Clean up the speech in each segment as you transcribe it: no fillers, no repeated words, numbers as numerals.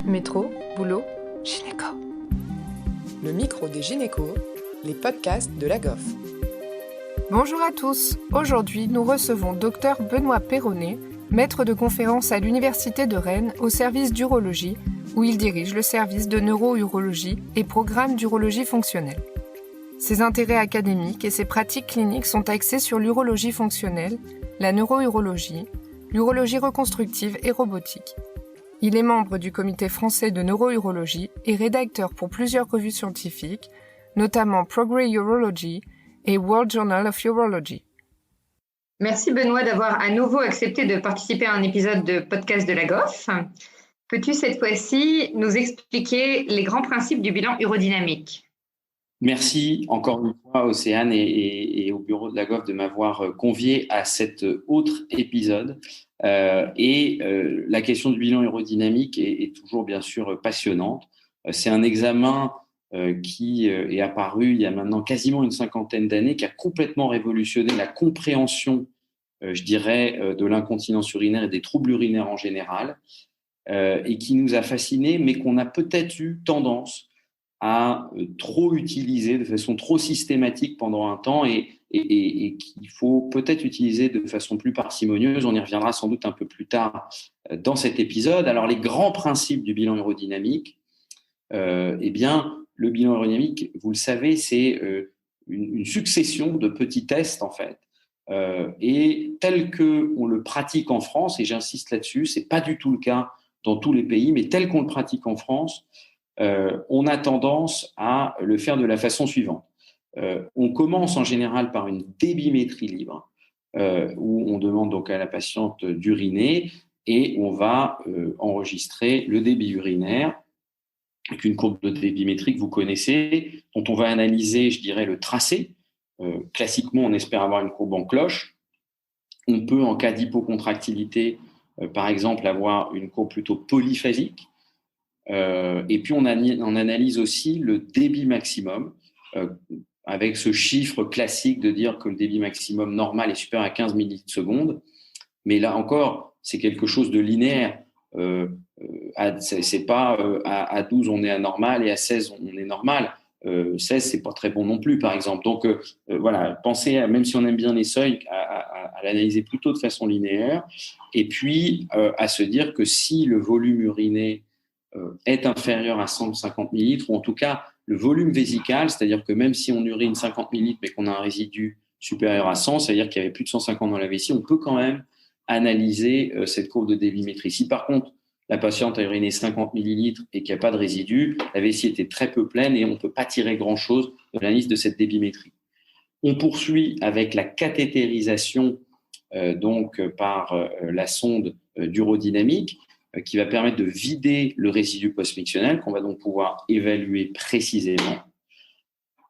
Métro, boulot, gynéco. Le micro des gynécos, les podcasts de la GOF. Bonjour à tous. Aujourd'hui, nous recevons Dr Benoît Perronnet, maître de conférence à l'Université de Rennes au service d'urologie, où il dirige le service de neuro-urologie et programme d'urologie fonctionnelle. Ses intérêts académiques et ses pratiques cliniques sont axés sur l'urologie fonctionnelle, la neuro-urologie, l'urologie reconstructive et robotique. Il est membre du comité français de neuro-urologie et rédacteur pour plusieurs revues scientifiques, notamment Progress Urology et World Journal of Urology. Merci Benoît d'avoir à nouveau accepté de participer à un épisode de podcast de la GOF. Peux-tu cette fois-ci nous expliquer les grands principes du bilan urodynamique ? Merci encore une fois Océane et au bureau de la GOF de m'avoir convié à cet autre épisode. La question du bilan urodynamique est toujours bien sûr passionnante. C'est un examen qui est apparu il y a maintenant quasiment une cinquantaine d'années, qui a complètement révolutionné la compréhension, je dirais, de l'incontinence urinaire et des troubles urinaires en général, et qui nous a fascinés, mais qu'on a peut-être eu tendance à trop utiliser de façon trop systématique pendant un temps et qu'il faut peut-être utiliser de façon plus parcimonieuse. On y reviendra sans doute un peu plus tard dans cet épisode. Alors, les grands principes du bilan urodynamique, le bilan urodynamique, vous le savez, c'est une succession de petits tests, en fait. Et tel qu'on le pratique en France, et j'insiste là-dessus, ce n'est pas du tout le cas dans tous les pays, mais tel qu'on le pratique en France, on a tendance à le faire de la façon suivante. On commence en général par une débimétrie libre, où on demande donc à la patiente d'uriner et on va enregistrer le débit urinaire avec une courbe de débimétrie que vous connaissez, dont on va analyser, je dirais, le tracé. Classiquement, on espère avoir une courbe en cloche. On peut, en cas d'hypocontractilité, par exemple, avoir une courbe plutôt polyphasique. Et puis, on analyse aussi le débit maximum, avec ce chiffre classique de dire que le débit maximum normal est supérieur à 15 millilitres seconde. Mais là encore, c'est quelque chose de linéaire. C'est pas à 12 on est anormal et à 16 on est normal. 16 c'est pas très bon non plus, par exemple. Donc voilà, pensez même si on aime bien les seuils, à l'analyser plutôt de façon linéaire, et puis à se dire que si le volume uriné est inférieur à 150 millilitres, ou en tout cas le volume vésical, c'est-à-dire que même si on urine 50 millilitres mais qu'on a un résidu supérieur à 100, c'est-à-dire qu'il y avait plus de 150 dans la vessie, on peut quand même analyser cette courbe de débimétrie. Si par contre la patiente a uriné 50 millilitres et qu'il n'y a pas de résidu, la vessie était très peu pleine et on ne peut pas tirer grand-chose de l'analyse de cette débimétrie. On poursuit avec la cathétérisation par la sonde d'urodynamique, qui va permettre de vider le résidu post-mictionnel qu'on va donc pouvoir évaluer précisément.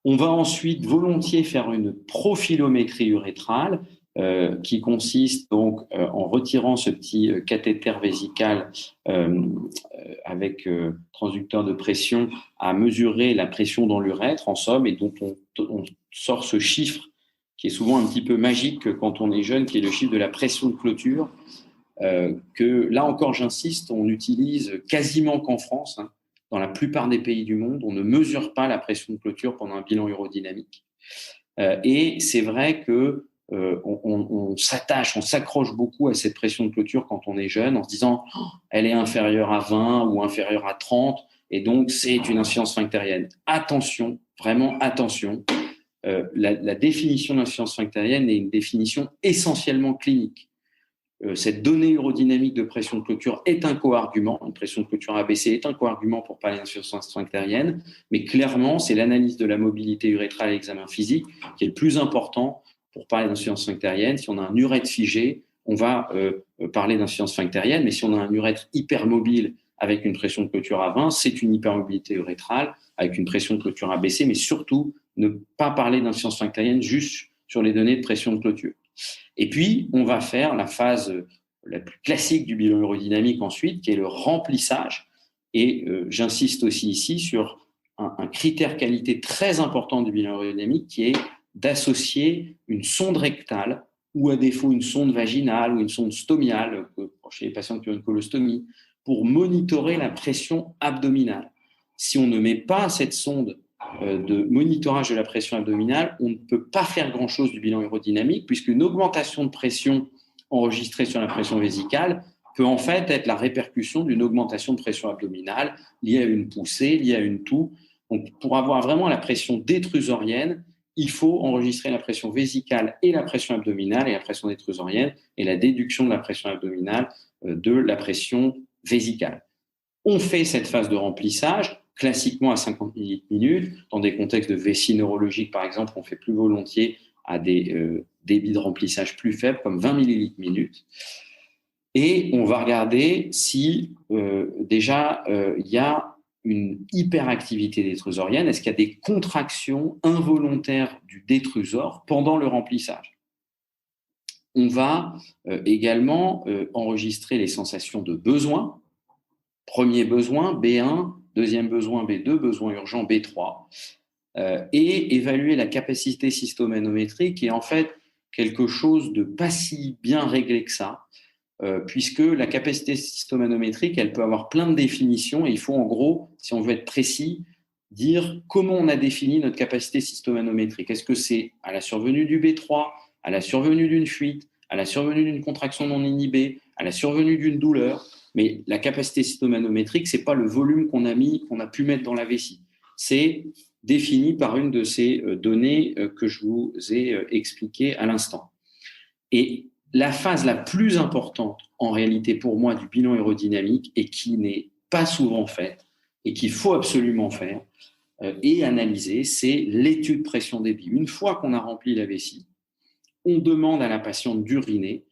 On va ensuite volontiers faire une profilomètrie urétrale qui consiste donc en retirant ce petit cathéter vésical avec transducteur de pression à mesurer la pression dans l'urètre en somme, et dont on sort ce chiffre qui est souvent un petit peu magique quand on est jeune, qui est le chiffre de la pression de clôture. Que là encore, j'insiste, on utilise quasiment qu'en France. Dans la plupart des pays du monde, on ne mesure pas la pression de clôture pendant un bilan urodynamique. Et c'est vrai que on s'attache, on s'accroche beaucoup à cette pression de clôture quand on est jeune, en se disant elle est inférieure à 20 ou inférieure à 30, et donc c'est une insuffisance sphinctérienne. Attention, vraiment attention. La définition d'insuffisance sphinctérienne est une définition essentiellement clinique. Cette donnée urodynamique de pression de clôture est un co-argument, une pression de clôture abaissée est un co-argument pour parler d'insuffisance sphinctérienne, mais clairement, c'est l'analyse de la mobilité urétrale à l'examen physique qui est le plus important pour parler d'insuffisance sphinctérienne. Si on a un urètre figé, on va parler d'insuffisance sphinctérienne, mais si on a un urètre hypermobile avec une pression de clôture à 20, c'est une hypermobilité urétrale avec une pression de clôture abaissée, mais surtout ne pas parler d'insuffisance sphinctérienne juste sur les données de pression de clôture. Et puis, on va faire la phase la plus classique du bilan urodynamique ensuite, qui est le remplissage. Et j'insiste aussi ici sur un critère qualité très important du bilan urodynamique, qui est d'associer une sonde rectale ou à défaut une sonde vaginale ou une sonde stomiale, chez les patients qui ont une colostomie, pour monitorer la pression abdominale. Si on ne met pas cette sonde de monitorage de la pression abdominale, on ne peut pas faire grand-chose du bilan urodynamique, puisqu'une augmentation de pression enregistrée sur la pression vésicale peut en fait être la répercussion d'une augmentation de pression abdominale liée à une poussée, liée à une toux. Donc, pour avoir vraiment la pression détrusorienne, il faut enregistrer la pression vésicale et la pression abdominale et la pression détrusorienne et la déduction de la pression abdominale de la pression vésicale. On fait cette phase de remplissage classiquement à 50 minutes. Dans des contextes de vessie neurologique, par exemple, on fait plus volontiers à des débits de remplissage plus faibles, comme 20 millilitres minute. Et on va regarder si déjà il y a une hyperactivité détrusorienne. Est-ce qu'il y a des contractions involontaires du détrusor pendant le remplissage? On va également enregistrer les sensations de besoin. Premier besoin, B1, deuxième besoin, B2, besoin urgent, B3. Et évaluer la capacité systomanométrique, qui est en fait quelque chose de pas si bien réglé que ça, puisque la capacité systomanométrique, elle peut avoir plein de définitions, et il faut en gros, si on veut être précis, dire comment on a défini notre capacité systomanométrique. Est-ce que c'est à la survenue du B3, à la survenue d'une fuite, à la survenue d'une contraction non inhibée, à la survenue d'une douleur? Mais la capacité systomanométrique, ce n'est pas le volume qu'on a pu mettre dans la vessie. C'est défini par une de ces données que je vous ai expliquées à l'instant. Et la phase la plus importante, en réalité pour moi, du bilan aérodynamique, et qui n'est pas souvent faite, et qu'il faut absolument faire, et analyser, c'est l'étude pression-débit. Une fois qu'on a rempli la vessie, on demande à la patiente d'uriner,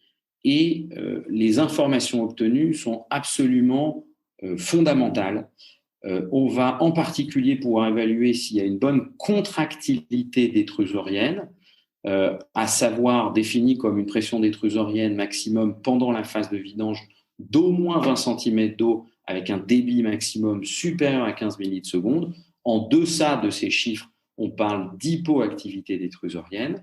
et les informations obtenues sont absolument fondamentales. On va en particulier pouvoir évaluer s'il y a une bonne contractilité détrusorienne, à savoir définie comme une pression détrusorienne maximum pendant la phase de vidange d'au moins 20 cm d'eau avec un débit maximum supérieur à 15 ml/s. En deçà de ces chiffres, on parle d'hypoactivité détrusorienne.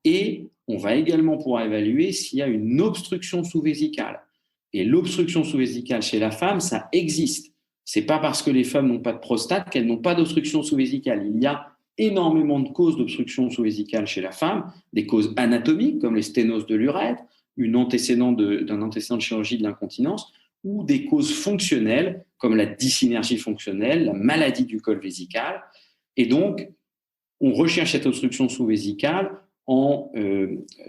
Et on va également pouvoir évaluer s'il y a une obstruction sous-vésicale. Et l'obstruction sous-vésicale chez la femme, ça existe. Ce n'est pas parce que les femmes n'ont pas de prostate qu'elles n'ont pas d'obstruction sous-vésicale. Il y a énormément de causes d'obstruction sous-vésicale chez la femme, des causes anatomiques comme les sténoses de l'urètre, d'un antécédent de chirurgie de l'incontinence, ou des causes fonctionnelles comme la dysynergie fonctionnelle, la maladie du col vésical. Et donc, on recherche cette obstruction sous-vésicale en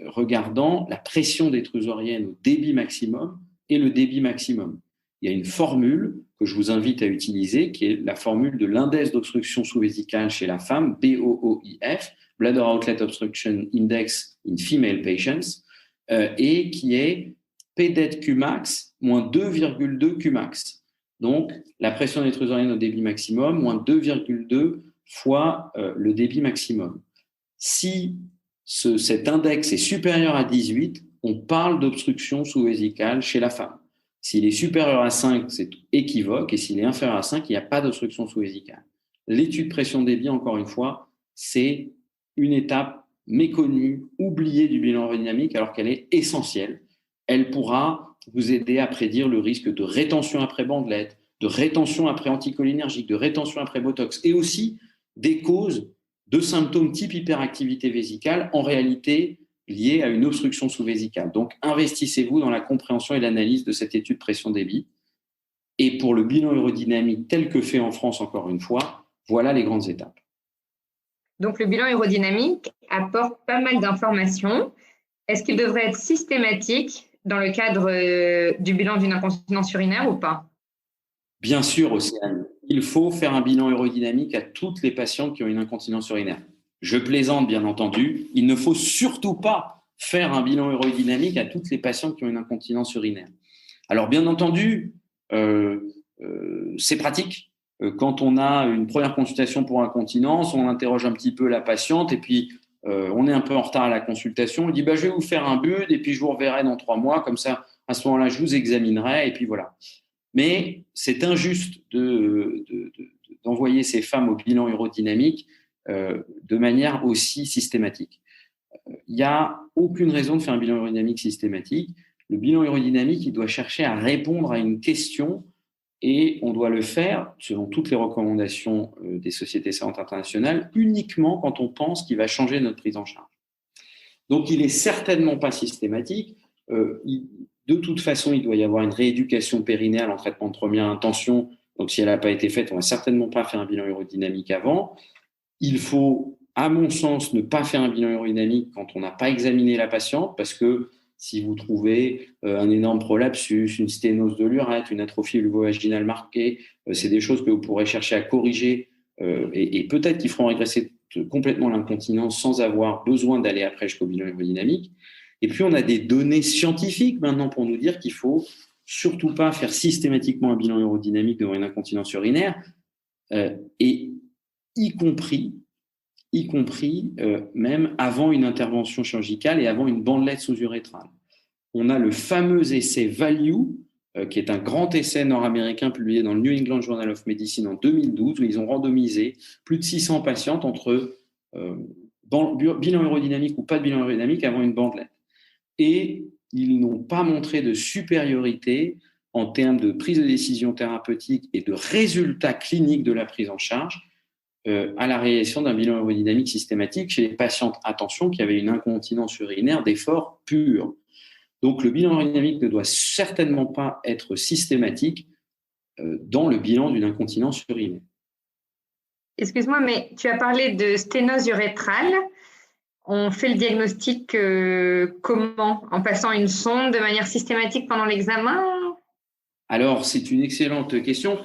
regardant la pression détrusorienne au débit maximum et le débit maximum. Il y a une formule que je vous invite à utiliser, qui est la formule de l'index d'obstruction sous-vésicale chez la femme, BOOIF, Bladder Outlet Obstruction Index in Female Patients, et qui est PDET Qmax moins 2,2 Qmax. Donc, la pression détrusorienne au débit maximum, moins 2,2 fois le débit maximum. Si cet index est supérieur à 18, on parle d'obstruction sous-vésicale chez la femme. S'il est supérieur à 5, c'est équivoque, et s'il est inférieur à 5, il n'y a pas d'obstruction sous-vésicale. L'étude pression-débit, encore une fois, c'est une étape méconnue, oubliée du bilan aérodynamique, alors qu'elle est essentielle. Elle pourra vous aider à prédire le risque de rétention après bandelette, de rétention après anticholinergique, de rétention après Botox, et aussi des causes de symptômes type hyperactivité vésicale, en réalité liés à une obstruction sous-vésicale. Donc, investissez-vous dans la compréhension et l'analyse de cette étude pression-débit. Et pour le bilan aérodynamique tel que fait en France, encore une fois, voilà les grandes étapes. Donc, le bilan aérodynamique apporte pas mal d'informations. Est-ce qu'il devrait être systématique dans le cadre du bilan d'une incontinence urinaire ou pas? Bien sûr, Océane. Il faut faire un bilan aérodynamique à toutes les patientes qui ont une incontinence urinaire. Je plaisante, bien entendu. Il ne faut surtout pas faire un bilan aérodynamique à toutes les patientes qui ont une incontinence urinaire. Alors, bien entendu, c'est pratique. Quand on a une première consultation pour incontinence, on interroge un petit peu la patiente et puis on est un peu en retard à la consultation. On dit je vais vous faire un BUD et puis je vous reverrai dans 3 mois. Comme ça, à ce moment-là, je vous examinerai et puis voilà. Mais c'est injuste d'envoyer ces femmes au bilan aérodynamique de manière aussi systématique. Il n'y a aucune raison de faire un bilan aérodynamique systématique. Le bilan aérodynamique, il doit chercher à répondre à une question et on doit le faire, selon toutes les recommandations des sociétés savantes internationales, uniquement quand on pense qu'il va changer notre prise en charge. Donc, il n'est certainement pas systématique. De toute façon, il doit y avoir une rééducation périnéale en traitement de première intention. Donc, si elle n'a pas été faite, on ne va certainement pas faire un bilan urodynamique avant. Il faut, à mon sens, ne pas faire un bilan urodynamique quand on n'a pas examiné la patiente, parce que si vous trouvez un énorme prolapsus, une sténose de l'urètre, une atrophie vulvo-vaginale marquée, c'est des choses que vous pourrez chercher à corriger et peut-être qui feront régresser complètement l'incontinence sans avoir besoin d'aller après jusqu'au bilan urodynamique. Et puis, on a des données scientifiques maintenant pour nous dire qu'il ne faut surtout pas faire systématiquement un bilan urodynamique devant une incontinence urinaire, et y compris même avant une intervention chirurgicale et avant une bandelette sous-urétrale. On a le fameux essai VALUE, qui est un grand essai nord-américain publié dans le New England Journal of Medicine en 2012, où ils ont randomisé plus de 600 patientes entre bilan urodynamique ou pas de bilan urodynamique avant une bandelette. Et ils n'ont pas montré de supériorité en termes de prise de décision thérapeutique et de résultats cliniques de la prise en charge à la réalisation d'un bilan urodynamique systématique chez les patientes, attention, qui avaient une incontinence urinaire d'effort pur. Donc, le bilan urodynamique ne doit certainement pas être systématique dans le bilan d'une incontinence urinaire. Excuse-moi, mais tu as parlé de sténose urétrale. On fait le diagnostic comment? En passant une sonde de manière systématique pendant l'examen? Alors, c'est une excellente question.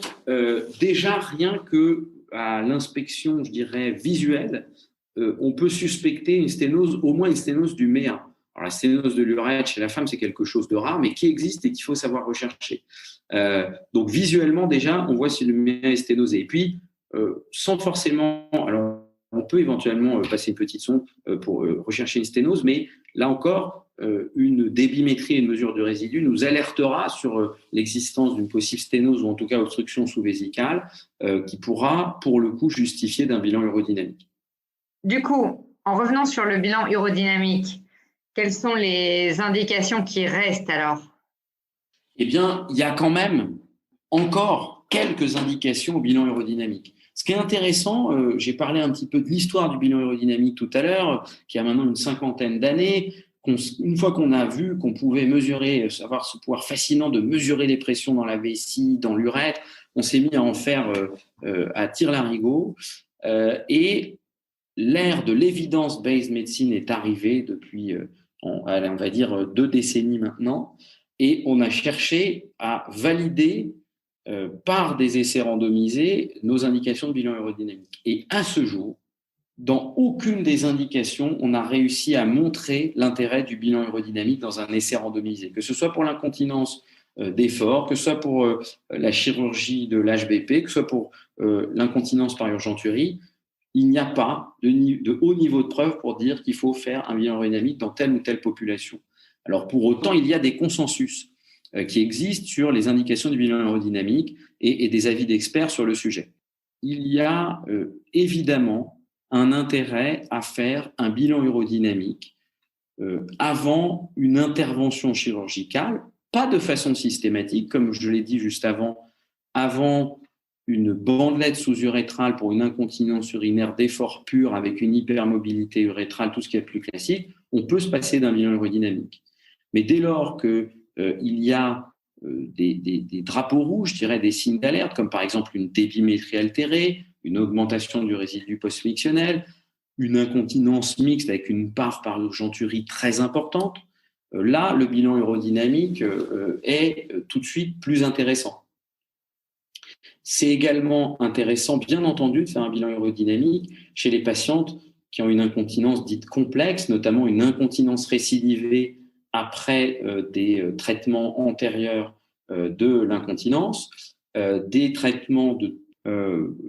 Déjà, rien que à l'inspection, je dirais, visuelle, on peut suspecter une sténose, au moins une sténose du méa. Alors, la sténose de l'urètre chez la femme, c'est quelque chose de rare, mais qui existe et qu'il faut savoir rechercher. Donc, visuellement, déjà, on voit si le méa est sténosé. Et puis, sans forcément… Alors, on peut éventuellement passer une petite sonde pour rechercher une sténose, mais là encore, une débimétrie et une mesure de résidus nous alertera sur l'existence d'une possible sténose ou en tout cas obstruction sous-vésicale qui pourra, pour le coup, justifier d'un bilan urodynamique. Du coup, en revenant sur le bilan urodynamique, quelles sont les indications qui restent alors? Eh bien, il y a quand même encore quelques indications au bilan urodynamique. Ce qui est intéressant, j'ai parlé un petit peu de l'histoire du bilan urodynamique tout à l'heure, qui a maintenant une 50aine d'années. Une fois qu'on a vu qu'on pouvait mesurer, avoir ce pouvoir fascinant de mesurer les pressions dans la vessie, dans l'urètre, on s'est mis à en faire à tire-larigot. Et l'ère de l'evidence-based medicine est arrivée depuis, on va dire, 2 décennies maintenant. Et on a cherché à valider par des essais randomisés nos indications de bilan urodynamique. Et à ce jour, dans aucune des indications, on a réussi à montrer l'intérêt du bilan urodynamique dans un essai randomisé, que ce soit pour l'incontinence d'effort, que ce soit pour la chirurgie de l'HBP, que ce soit pour l'incontinence par urgenturie. Il n'y a pas de haut niveau de preuve pour dire qu'il faut faire un bilan urodynamique dans telle ou telle population. Alors pour autant, il y a des consensus qui existent sur les indications du bilan urodynamique et des avis d'experts sur le sujet. Il y a évidemment un intérêt à faire un bilan urodynamique avant une intervention chirurgicale, pas de façon systématique, comme je l'ai dit juste avant une bandelette sous-urétrale pour une incontinence urinaire d'effort pur avec une hypermobilité urétrale, tout ce qui est plus classique, on peut se passer d'un bilan urodynamique. Mais dès lors qu'il y a des drapeaux rouges, je dirais des signes d'alerte, comme par exemple une débimétrie altérée, une augmentation du résidu post-mictionnel, une incontinence mixte avec une part par urgenturie très importante, là, le bilan urodynamique est tout de suite plus intéressant. C'est également intéressant, bien entendu, de faire un bilan urodynamique chez les patientes qui ont une incontinence dite complexe, notamment une incontinence récidivée après des traitements antérieurs de l'incontinence, des traitements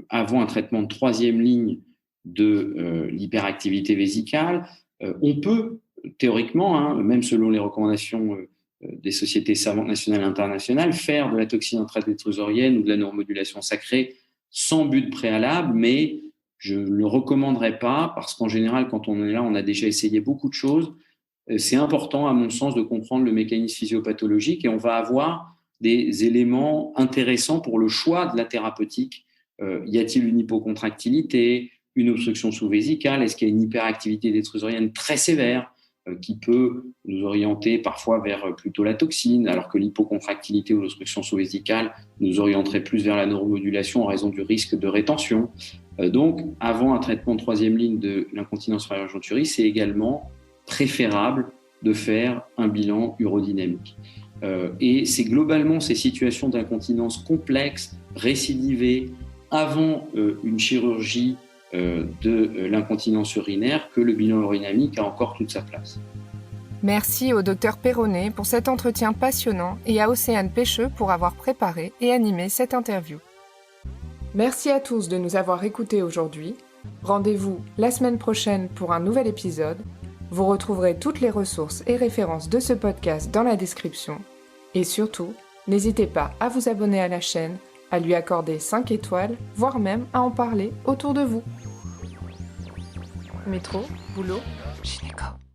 avant un traitement de 3e ligne de l'hyperactivité vésicale. On peut, théoriquement, même selon les recommandations des sociétés savantes nationales et internationales, faire de la toxine intra-détrusorienne ou de la neuromodulation sacrée sans but préalable, mais je ne le recommanderais pas parce qu'en général, quand on est là, on a déjà essayé beaucoup de choses. C'est important, à mon sens, de comprendre le mécanisme physiopathologique et on va avoir des éléments intéressants pour le choix de la thérapeutique. Y a-t-il une hypocontractilité, une obstruction sous-vésicale? Est-ce qu'il y a une hyperactivité détrusorienne très sévère qui peut nous orienter parfois vers plutôt la toxine, alors que l'hypocontractilité ou l'obstruction sous-vésicale nous orienterait plus vers la neuromodulation en raison du risque de rétention. Donc, avant un traitement de troisième ligne de l'incontinence Fowler-Venturi, c'est également préférable de faire un bilan urodynamique. Et c'est globalement ces situations d'incontinence complexes, récidivées, avant une chirurgie de l'incontinence urinaire que le bilan urodynamique a encore toute sa place. Merci au Dr Perronnet pour cet entretien passionnant et à Océane Pêcheux pour avoir préparé et animé cette interview. Merci à tous de nous avoir écoutés aujourd'hui. Rendez-vous la semaine prochaine pour un nouvel épisode. Vous retrouverez toutes les ressources et références de ce podcast dans la description. Et surtout, n'hésitez pas à vous abonner à la chaîne, à lui accorder 5 étoiles, voire même à en parler autour de vous. Métro, boulot, gynéco.